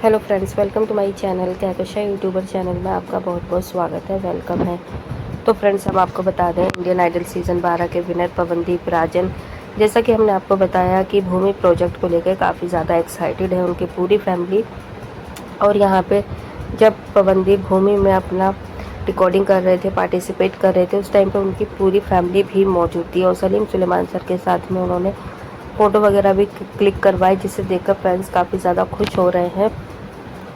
Hello friends, welcome to my channel Kahkasha YouTuber channel में आपका बहुत बहुत स्वागत है, वेलकम है। तो फ्रेंड्स, हम आपको बता दें इंडियन आइडल सीज़न 12 के विनर पवनदीप राजन, जैसा कि हमने आपको बताया कि भूमि प्रोजेक्ट को लेकर काफ़ी ज़्यादा एक्साइटेड है उनकी पूरी फैमिली। और यहाँ पे जब पवनदीप भूमि में अपना रिकॉर्डिंग कर रहे थे, पार्टिसिपेट कर रहे थे, उस टाइम पे उनकी पूरी फैमिली भी मौजूद थी और सलीम सुलेमान सर के साथ में उन्होंने फ़ोटो वगैरह भी क्लिक करवाई, जिसे देखकर फ्रेंड्स काफ़ी ज़्यादा खुश हो रहे हैं।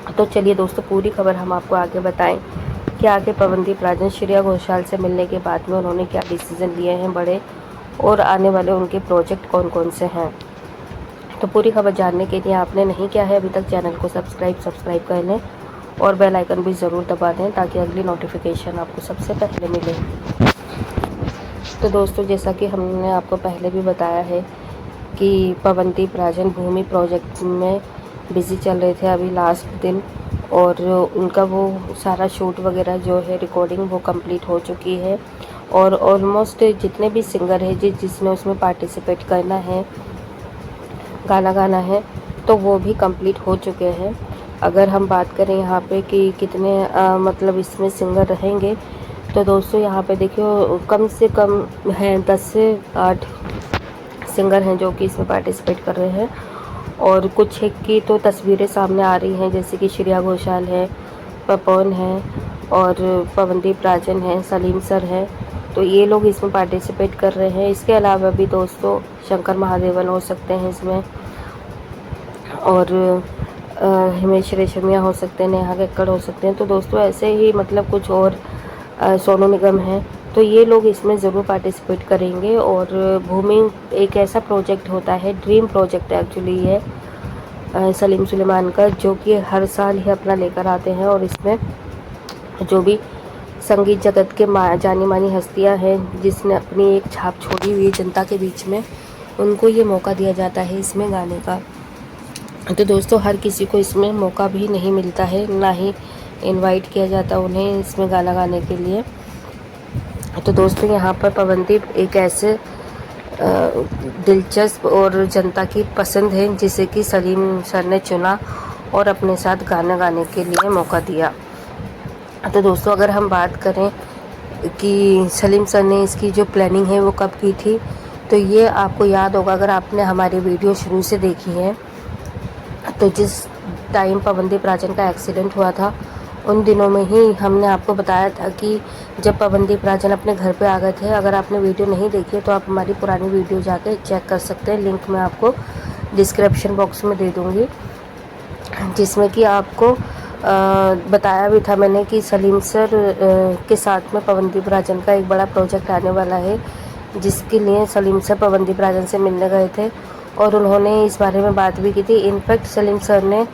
तो चलिए दोस्तों, पूरी खबर हम आपको आगे बताएं कि आगे पवनदीप राजन श्रेया घोषाल से मिलने के बाद में उन्होंने क्या डिसीज़न लिए हैं बड़े, और आने वाले उनके प्रोजेक्ट कौन कौन से हैं। तो पूरी खबर जानने के लिए आपने नहीं किया है अभी तक चैनल को सब्सक्राइब कर लें और बेल आइकन भी ज़रूर दबा दें ताकि अगली नोटिफिकेशन आपको सबसे पहले मिले। तो दोस्तों, जैसा कि हमने आपको पहले भी बताया है कि पवनदीप राजन भूमि प्रोजेक्ट में बिज़ी चल रहे थे अभी लास्ट दिन, और उनका वो सारा शूट वगैरह जो है रिकॉर्डिंग वो कंप्लीट हो चुकी है। और ऑलमोस्ट जितने भी सिंगर है जिसने उसमें पार्टिसिपेट करना है, गाना गाना है, तो वो भी कंप्लीट हो चुके हैं। अगर हम बात करें यहाँ पे कि कितने मतलब इसमें सिंगर रहेंगे, तो दोस्तों यहाँ पे देखिए कम से कम हैं 10 से 8 सिंगर हैं जो कि इसमें पार्टिसिपेट कर रहे हैं। और कुछ एक की तो तस्वीरें सामने आ रही हैं, जैसे कि श्रेया घोषाल है, पवन है और पवनदीप राजन है, सलीम सर है। तो ये लोग इसमें पार्टिसिपेट कर रहे हैं। इसके अलावा भी दोस्तों शंकर महादेवन हो सकते हैं इसमें, और हिमेश रेशमिया हो सकते हैं, नेहा कक्कड़ हो सकते हैं। तो दोस्तों ऐसे ही मतलब कुछ और सोनू निगम है, तो ये लोग इसमें ज़रूर पार्टिसिपेट करेंगे। और भूमि एक ऐसा प्रोजेक्ट होता है, ड्रीम प्रोजेक्ट एक्चुअली ये सलीम सुलेमान का, जो कि हर साल ही अपना लेकर आते हैं। और इसमें जो भी संगीत जगत के जानी मानी हस्तियां हैं जिसने अपनी एक छाप छोड़ी हुई है जनता के बीच में, उनको ये मौका दिया जाता है इसमें गाने का। तो दोस्तों हर किसी को इसमें मौका भी नहीं मिलता है, ना ही इनवाइट किया जाता उन्हें इसमें गाना गाने के लिए। तो दोस्तों यहाँ पर पवनदीप एक ऐसे दिलचस्प और जनता की पसंद है जिसे कि सलीम सर ने चुना और अपने साथ गाना गाने के लिए मौका दिया। तो दोस्तों अगर हम बात करें कि सलीम सर ने इसकी जो प्लानिंग है वो कब की थी, तो ये आपको याद होगा अगर आपने हमारी वीडियो शुरू से देखी है। तो जिस टाइम पवनदीप राजन का एक्सीडेंट हुआ था, उन दिनों में ही हमने आपको बताया था कि जब पवनदीप राजन अपने घर पे आ गए थे। अगर आपने वीडियो नहीं देखी है तो आप हमारी पुरानी वीडियो जाके चेक कर सकते हैं, लिंक मैं आपको डिस्क्रिप्शन बॉक्स में दे दूँगी, जिसमें कि आपको बताया भी था मैंने कि सलीम सर के साथ में पवनदीप राजन का एक बड़ा प्रोजेक्ट आने वाला है, जिसके लिए सलीम सर पवनदीप राजन से मिलने गए थे और उन्होंने इस बारे में बात भी की थी। इनफैक्ट सलीम सर ने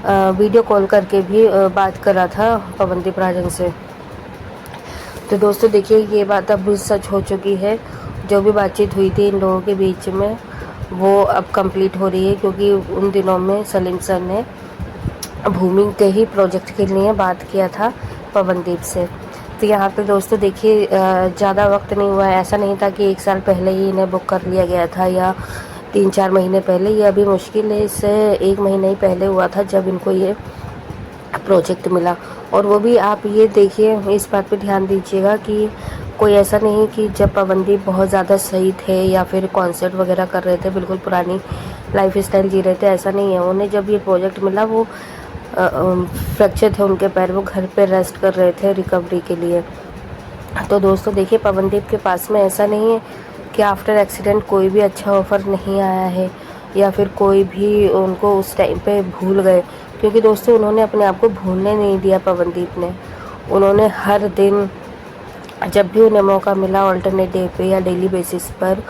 वीडियो कॉल करके भी बात करा था पवनदीप राजन से। तो दोस्तों देखिए, ये बात अब सच हो चुकी है। जो भी बातचीत हुई थी इन लोगों के बीच में वो अब कंप्लीट हो रही है, क्योंकि उन दिनों में सलीम सर ने भूमि के ही प्रोजेक्ट के लिए बात किया था पवनदीप से। तो यहाँ पे दोस्तों देखिए ज़्यादा वक्त नहीं हुआ है। ऐसा नहीं था कि 1 साल पहले ही इन्हें बुक कर लिया गया था या 3-4 महीने पहले। ये अभी मुश्किल है इससे 1 महीना ही पहले हुआ था जब इनको ये प्रोजेक्ट मिला। और वो भी आप ये देखिए, इस बात पे ध्यान दीजिएगा कि कोई ऐसा नहीं कि जब पवनदीप बहुत ज़्यादा सही थे या फिर कॉन्सर्ट वगैरह कर रहे थे, बिल्कुल पुरानी लाइफ स्टाइल जी रहे थे, ऐसा नहीं है। उन्हें जब ये प्रोजेक्ट मिला वो फ्रैक्चर थे उनके पैर, वो घर पे रेस्ट कर रहे थे रिकवरी के लिए। तो दोस्तों देखिए, पवनदीप के पास में ऐसा नहीं है कि आफ्टर एक्सीडेंट कोई भी अच्छा ऑफ़र नहीं आया है या फिर कोई भी उनको उस टाइम पे भूल गए, क्योंकि दोस्तों उन्होंने अपने आप को भूलने नहीं दिया पवनदीप ने। उन्होंने हर दिन जब भी उन्हें मौका मिला अल्टरनेट डे पे या डेली बेसिस पर,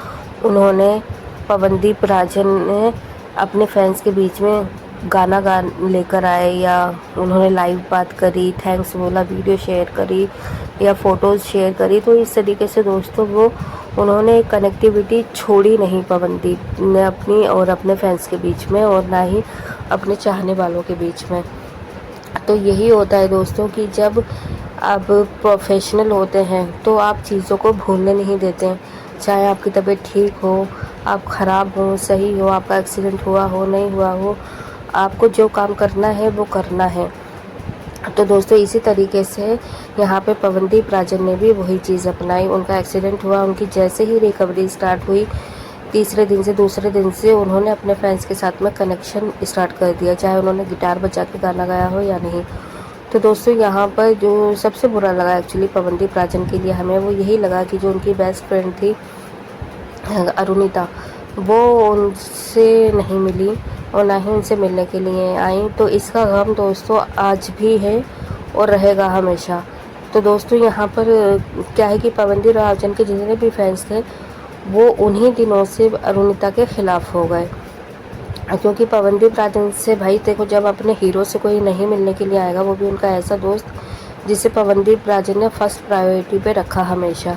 उन्होंने पवनदीप राजन ने अपने फैंस के बीच में गाना लेकर आए, या उन्होंने लाइव बात करी, थैंक्स बोला, वीडियो शेयर करी या फ़ोटोज़ शेयर करी। तो इस तरीके से दोस्तों उन्होंने कनेक्टिविटी छोड़ी नहीं पवनदीप ने अपनी और अपने फैंस के बीच में, और ना ही अपने चाहने वालों के बीच में। तो यही होता है दोस्तों कि जब आप प्रोफेशनल होते हैं तो आप चीज़ों को भूलने नहीं देते हैं। चाहे आपकी तबीयत ठीक हो, आप ख़राब हो, सही हो, आपका एक्सीडेंट हुआ हो, नहीं हुआ हो, आपको जो काम करना है वो करना है। तो दोस्तों इसी तरीके से यहाँ पे पवनदीप राजन ने भी वही चीज़ अपनाई। उनका एक्सीडेंट हुआ, उनकी जैसे ही रिकवरी स्टार्ट हुई, तीसरे दिन से दूसरे दिन से उन्होंने अपने फैंस के साथ में कनेक्शन स्टार्ट कर दिया, चाहे उन्होंने गिटार बजा के गाना गाया हो या नहीं। तो दोस्तों यहाँ पर जो सबसे बुरा लगा एक्चुअली पवनदीप राजन के लिए हमें, वो यही लगा कि जो उनकी बेस्ट फ्रेंड थी अरुणिता, वो उनसे नहीं मिली और ना ही उनसे मिलने के लिए आई। तो इसका गम दोस्तों आज भी है और रहेगा हमेशा। तो दोस्तों यहाँ पर क्या है कि पवनदीप राजन के जितने भी फैंस थे वो उन्हीं दिनों से अरुणिता के ख़िलाफ़ हो गए, क्योंकि पवनदीप राजन से भाई देखो, जब अपने हीरो से कोई नहीं मिलने के लिए आएगा, वो भी उनका ऐसा दोस्त जिसे पवनदीप राजन ने फर्स्ट प्रायोरिटी पे रखा हमेशा।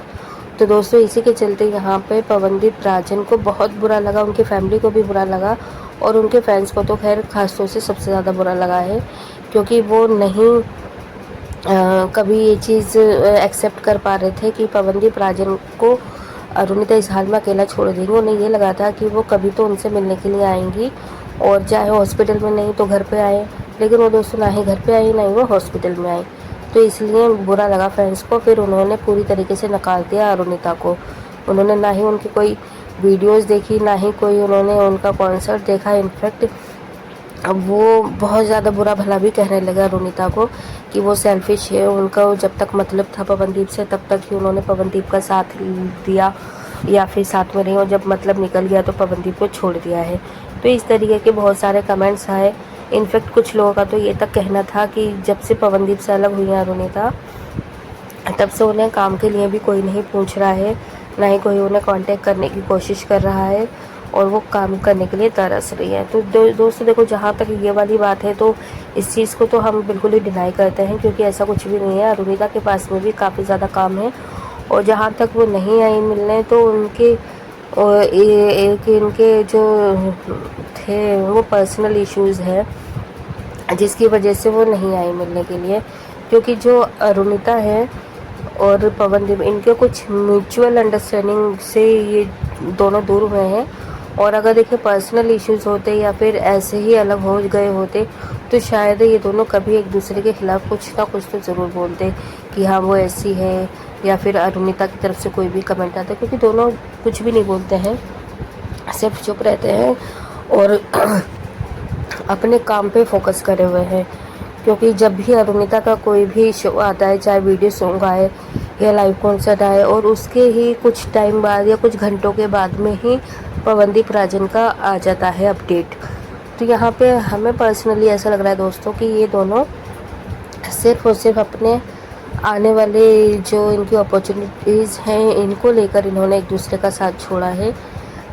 तो दोस्तों इसी के चलते यहाँ पे पवनदीप राजन को बहुत बुरा लगा, उनकी फैमिली को भी बुरा लगा और उनके फैंस को तो खैर ख़ास तौर से सबसे ज़्यादा बुरा लगा है, क्योंकि वो नहीं कभी ये चीज़ एक्सेप्ट कर पा रहे थे कि पवनदीप राजन को अरुणिता इस हाल में अकेला छोड़ देंगी। उन्हें ये लगा था कि वो कभी तो उनसे मिलने के लिए आएंगी, और चाहे हॉस्पिटल में नहीं तो घर पे आए, लेकिन वो दोस्तों ना ही घर पे आई ना ही वो हॉस्पिटल में आई। तो इसलिए बुरा लगा फैंस को। फिर उन्होंने पूरी तरीके से नकार दिया अरुणिता को। उन्होंने ना ही उनकी कोई वीडियोस देखी, ना ही कोई उन्होंने उनका कॉन्सर्ट देखा। इनफैक्ट अब वो बहुत ज़्यादा बुरा भला भी कहने लगा अरुणिता को कि वो सेल्फिश है, उनका जब तक मतलब था पवनदीप से तब तक ही उन्होंने पवनदीप का साथ दिया या फिर साथ में नहीं, और जब मतलब निकल गया तो पवनदीप को छोड़ दिया है। तो इस तरीके के बहुत सारे कमेंट्स आए। इनफैक्ट कुछ लोगों का तो ये तक कहना था कि जब से पवनदीप से अलग हुई है अरुणिता, तब से उन्हें काम के लिए भी कोई नहीं पूछ रहा है, ना ही कोई उन्हें कांटेक्ट करने की कोशिश कर रहा है, और वो काम करने के लिए तरस रही है। तो दोस्तों देखो, जहाँ तक ये वाली बात है तो इस चीज़ को तो हम बिल्कुल ही डिनाई करते हैं, क्योंकि ऐसा कुछ भी नहीं है। अरुणिता के पास में भी काफ़ी ज़्यादा काम है, और जहाँ तक वो नहीं आई मिलने तो उनके एक इनके जो थे वो पर्सनल इश्यूज़ है, जिसकी वजह से वो नहीं आई मिलने के लिए। क्योंकि जो अरुणिता है और पवनदीप, इनके कुछ म्यूचुअल अंडरस्टैंडिंग से ये दोनों दूर हुए हैं, और अगर देखिए पर्सनल इश्यूज़ होते या फिर ऐसे ही अलग हो गए होते तो शायद ये दोनों कभी एक दूसरे के ख़िलाफ़ कुछ ना कुछ तो ज़रूर बोलते कि हाँ वो ऐसी है, या फिर अरुणिता की तरफ से कोई भी कमेंट आता है, क्योंकि दोनों कुछ भी नहीं बोलते हैं, सिर्फ चुप रहते हैं और अपने काम पे फोकस करे हुए हैं। क्योंकि जब भी अरुणिता का कोई भी शो आता है, चाहे वीडियो सॉन्ग आए या लाइव कॉन्सर्ट आए, और उसके ही कुछ टाइम बाद या कुछ घंटों के बाद में ही पवनदीप राजन का आ जाता है अपडेट। तो यहाँ पे हमें पर्सनली ऐसा लग रहा है दोस्तों कि ये दोनों सिर्फ और सिर्फ अपने आने वाले जो इनकी अपॉर्चुनिटीज़ हैं इनको लेकर इन्होंने एक दूसरे का साथ छोड़ा है,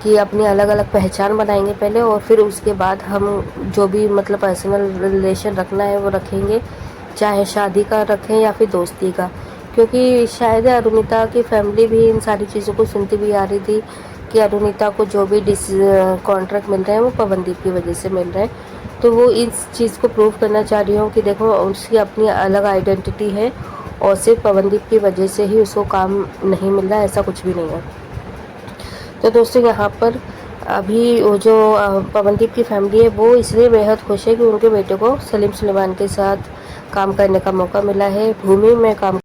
कि अपनी अलग अलग पहचान बनाएंगे पहले, और फिर उसके बाद हम जो भी मतलब पर्सनल रिलेशन रखना है वो रखेंगे, चाहे शादी का रखें या फिर दोस्ती का। क्योंकि शायद अरुणिता की फैमिली भी इन सारी चीज़ों को सुनती भी आ रही थी कि अरुणिता को जो भी कॉन्ट्रैक्ट मिल रहे हैं वो पवनदीप की वजह से मिल रहे हैं। तो वो इस चीज़ को प्रूव करना चाह रही हूँ कि देखो उसकी अपनी अलग आइडेंटिटी है, और सिर्फ पवनदीप की वजह से ही उसको काम नहीं मिल रहा है, ऐसा कुछ भी नहीं है। तो दोस्तों यहाँ पर अभी वो जो पवनदीप की फैमिली है वो इसलिए बेहद खुश है कि उनके बेटे को सलीम सुलेमान के साथ काम करने का मौका मिला है, भूमि में काम